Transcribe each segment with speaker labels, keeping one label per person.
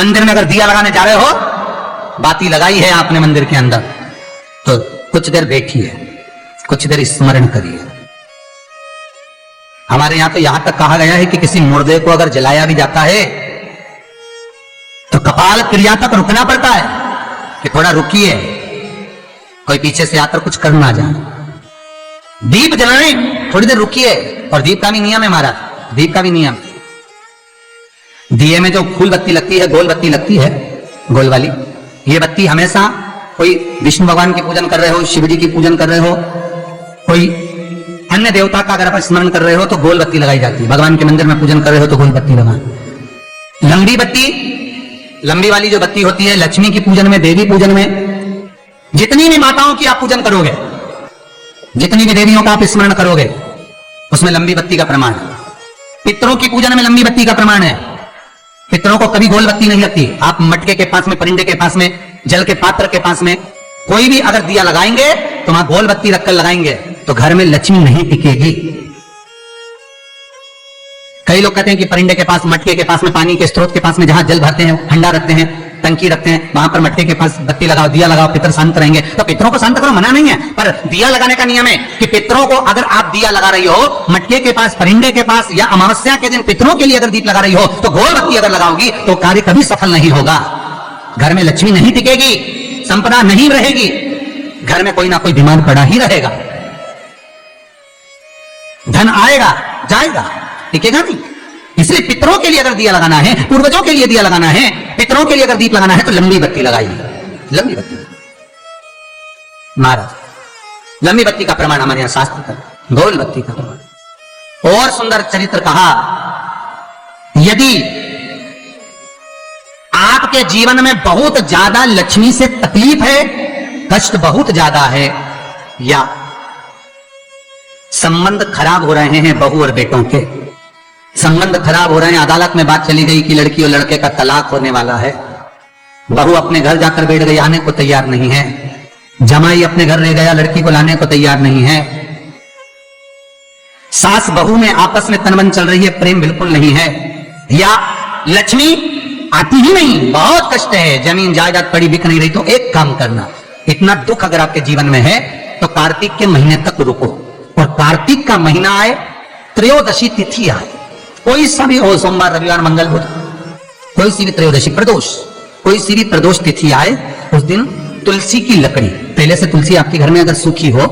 Speaker 1: मंदिर में अगर दिया लगाने जा रहे हो, बाती लगाई है आपने मंदिर के अंदर, तो कुछ देर बैठिए, कुछ देर स्मरण करिए। हमारे यहां तो यहां तक कहा गया है कि किसी मुर्दे को अगर जलाया भी जाता है तो कपाल क्रिया तक रुकना पड़ता है कि थोड़ा रुकिए, कोई पीछे से आकर कुछ कर ना जाए। दीप जलाएं, थोड़ी देर रुकिए। और दीप का भी नियम है महाराज, दीप का भी नियम। दिए में जो फूल बत्ती लगती है, गोल बत्ती लगती है, गोल वाली, ये बत्ती हमेशा कोई विष्णु भगवान की पूजन कर रहे हो, शिव जी की पूजन कर रहे हो, कोई अन्य देवता का अगर आप स्मरण कर रहे हो तो गोल बत्ती लगाई जाती है। भगवान के मंदिर में पूजन कर रहे हो तो गोल बत्ती लगा। लंबी बत्ती, लंबी वाली जो बत्ती होती है लक्ष्मी की पूजन में, देवी पूजन में, जितनी भी माताओं की आप पूजन करोगे, जितनी भी देवियों का आप स्मरण करोगे, उसमें लंबी बत्ती का प्रमाण है। पितरों की पूजन में लंबी बत्ती का प्रमाण है। पितरों को कभी गोल बत्ती नहीं लगती। आप मटके के पास में, परिंदे के पास में, जल के पात्र के पास में कोई भी अगर दिया लगाएंगे तो वहां गोल बत्ती रखकर लगाएंगे तो घर में लक्ष्मी नहीं टिकेगी। कई लोग कहते हैं कि परिंदे के पास, मटके के पास में, पानी के स्रोत के पास में जहां जल भरते हैं, हंडा रखते हैं, टंकी रखते हैं, वहां पर मटके के पास बत्ती लगाओ, दिया लगाओ, पितर शांत रहेंगे। तो पितरों को शांत करो, मना नहीं है, पर दिया लगाने का नियम है कि पितरों को अगर आप दिया लगा रही हो मटके के पास, परिंदे के पास, या अमावस्या के दिन पितरों के लिए अगर दीप लगा रही हो तो गोल बत्ती अगर लगाओगी तो कार्य कभी सफल नहीं होगा। घर में लक्ष्मी नहीं टिकेगी, संपदा नहीं रहेगी, घर में कोई ना कोई बीमार पड़ा ही रहेगा। धन आएगा जाएगा, टिकेगा नहीं। इसलिए पितरों के लिए अगर दिया लगाना है, पूर्वजों के लिए दिया लगाना है, पितरों के लिए अगर दीप लगाना है तो लंबी बत्ती लगाइए, लंबी बत्ती। महाराज लंबी बत्ती का प्रमाण हमारे यहां शास्त्र का, गोल बत्ती का प्रमाण। और सुंदर चरित्र कहा, यदि आपके जीवन में बहुत ज्यादा लक्ष्मी से तकलीफ है, कष्ट बहुत ज्यादा है, या संबंध खराब हो रहे हैं बहू और बेटों के, संबंध खराब हो रहे हैं, अदालत में बात चली गई कि लड़की और लड़के का तलाक होने वाला है, बहू अपने घर जाकर बैठ गई, आने को तैयार नहीं है, जमाई अपने घर ले गया, लड़की को लाने को तैयार नहीं है, सास बहू में आपस में तनमन चल रही है, प्रेम बिल्कुल नहीं है, या लक्ष्मी आती ही नहीं, बहुत कष्ट है, जमीन जायदाद पड़ी बिक नहीं रही, तो एक काम करना, इतना दुख अगर आपके जीवन में है तो कार्तिक के महीने तक रुको, और कार्तिक का महीना आए, त्रयोदशी तिथि आए, कोई सा भी हो, सोमवार, रविवार, मंगल, बुध, कोई सी भी त्रयोदशी, प्रदोष, कोई सी भी प्रदोष तिथि आए, उस दिन तुलसी की लकड़ी, पहले से तुलसी आपके घर में अगर सूखी हो,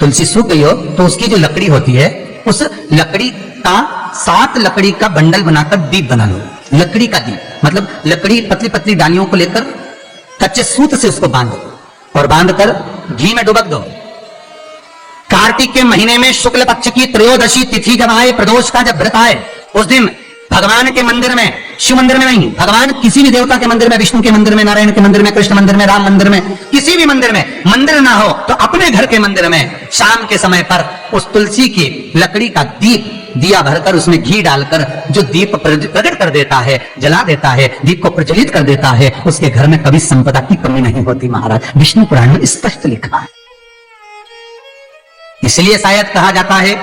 Speaker 1: तुलसी सूख गई हो तो उसकी जो लकड़ी होती है, उस लकड़ी का 7 लकड़ी का बंडल बनाकर दीप बना लो। लकड़ी का दीप मतलब लकड़ी पतली पतली डालियों को लेकर कच्चे सूत से उसको बांधो और बांधकर घी में डुबक दो। कार्तिक के महीने में शुक्ल पक्ष की त्रयोदशी तिथि जब आए, प्रदोष का जब व्रत आए, उस दिन भगवान के मंदिर में, शिव मंदिर में नहीं, भगवान किसी भी देवता के मंदिर में, विष्णु के मंदिर में, नारायण के मंदिर में, कृष्ण मंदिर में, राम मंदिर में, किसी भी मंदिर में, मंदिर ना हो तो अपने घर के मंदिर में शाम के समय पर उस तुलसी की लकड़ी का दीप, दिया भरकर उसमें घी डालकर जो दीप प्रकट कर देता है, जला देता है, दीप को प्रज्वलित कर देता है, उसके घर में कभी संपदा की कमी नहीं होती। महाराज विष्णु पुराण में स्पष्ट लिखा है। इसलिए शायद कहा जाता है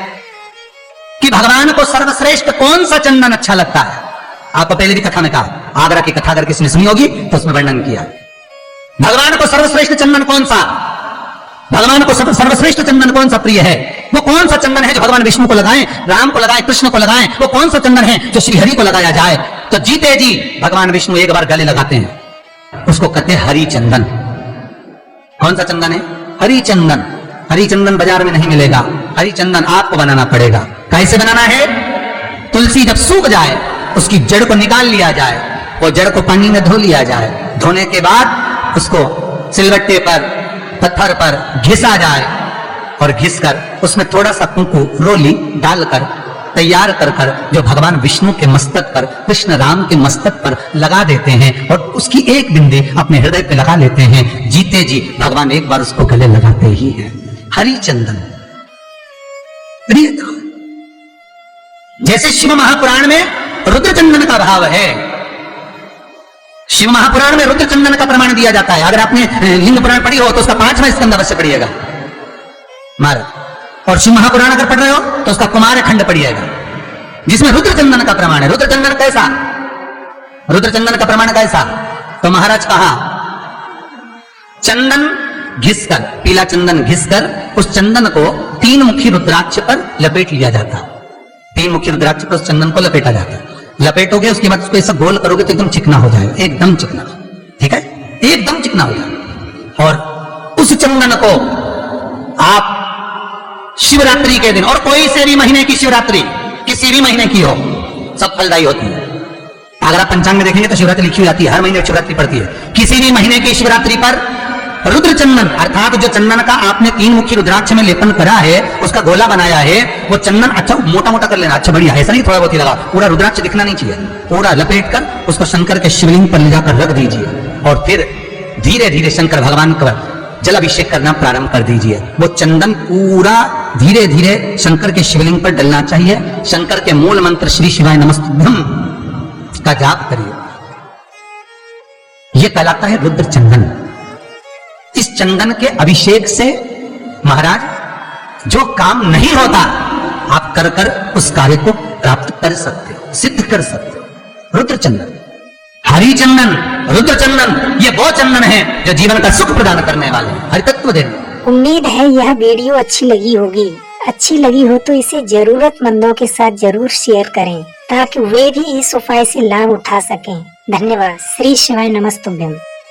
Speaker 1: कि भगवान को सर्वश्रेष्ठ कौन सा चंदन अच्छा लगता है। आपको पहले भी कथा में कहा, आगरा की कथा अगर किसी ने सुनी होगी तो उसमें वर्णन किया, भगवान को सर्वश्रेष्ठ चंदन कौन सा, भगवान को सर्वश्रेष्ठ चंदन कौन सा प्रिय है, वो कौन सा चंदन है जो भगवान विष्णु को लगाएं, राम को लगाएं, कृष्ण को लगाएं, वो कौन सा चंदन है जो श्री हरि को लगाया जाए। तो जीते जी भगवान विष्णु एक बार गले लगाते हैं, उसको कहते हैं हरि चंदन। कौन सा चंदन है? हरि चंदन। हरि चंदन बाजार में नहीं मिलेगा, हरि चंदन आपको बनाना पड़ेगा। कैसे बनाना है? तुलसी जब सूख जाए उसकी जड़ को निकाल लिया जाए, वो जड़ को पानी में धो लिया जाए, धोने के बाद उसको सिलवट्टे पर, पत्थर पर घिसा जाए और घिसकर उसमें थोड़ा सा कुंकू, रोली डालकर तैयार कर जो भगवान विष्णु के मस्तक पर, कृष्ण राम के मस्तक पर लगा देते हैं और उसकी एक बिंदी अपने हृदय पे लगा लेते हैं। जीते जी भगवान एक बार उसको गले लगाते ही हैं। हरि चंदन प्रियतम। जैसे शिव महापुराण में रुद्र चंदन का भाव है, शिव महापुराण में रुद्र चंदन का प्रमाण दिया जाता है। अगर आपने लिंग पुराण पढ़ी हो तो उसका 5वां स्कंद अवश्य पढ़िएगा महाराज, और शिव महापुराण अगर पढ़ रहे हो तो उसका कुमार खंड पढ़िएगा जिसमें रुद्र चंदन का प्रमाण है। रुद्र चंदन कैसा? रुद्र चंदन का प्रमाण कैसा? तो महाराज कहा चंदन घिसकर, पीला चंदन घिसकर उस चंदन को 3 मुखी रुद्राक्ष पर लपेट लिया जाता। 3 मुखी रुद्राक्ष पर उस चंदन को लपेटा जाता। लपेटोगे उसके बाद उसको ऐसा गोल करोगे तो एकदम चिकना हो जाएगा, एकदम चिकना, ठीक है, एकदम चिकना हो जाएगा। और उस चंदन को आप शिवरात्रि के दिन, और कोई से भी महीने की शिवरात्रि, किसी भी महीने की हो, सब फलदायी होती है। अगर आप पंचांग में देखेंगे तो शिवरात्रि लिखी हुई आती है, हर महीने शिवरात्रि पड़ती है। किसी भी महीने की शिवरात्रि पर रुद्र चंदन अर्थात जो चंदन का आपने 3 मुखी रुद्राक्ष में लेपन करा है, उसका गोला बनाया है, वो चंदन अच्छा मोटा मोटा कर लेना, अच्छा बढ़िया, ऐसा नहीं थोड़ा बहुत ही लगा, पूरा रुद्राक्ष दिखना नहीं चाहिए, पूरा लपेट कर उसको शंकर के शिवलिंग पर ले जाकर रख दीजिए और फिर धीरे धीरे शंकर भगवान का जल अभिषेक करना प्रारंभ कर दीजिए। वो चंदन पूरा धीरे धीरे शंकर के शिवलिंग पर डलना चाहिए। शंकर के मूल मंत्र श्री शिवाय नमस्तुभ्यं का जाप करिए। यह कहलाता है रुद्र चंदन। इस चंदन के अभिषेक से महाराज जो काम नहीं होता आप कर कर उस कार्य को प्राप्त कर सकते हो, सिद्ध कर सकते हो। रुद्र चंदन, हरि चंदन, रुद्र चंदन, ये वो चंदन है जो जीवन का सुख प्रदान करने वाले, हरितत्व देने।
Speaker 2: उम्मीद है यह वीडियो अच्छी लगी होगी। अच्छी लगी हो तो इसे जरूरतमंदों के साथ जरूर शेयर करें ताकि वे भी इस उपाय से लाभ उठा सकें। धन्यवाद। श्री शिवाय नमस्तुभ्यं।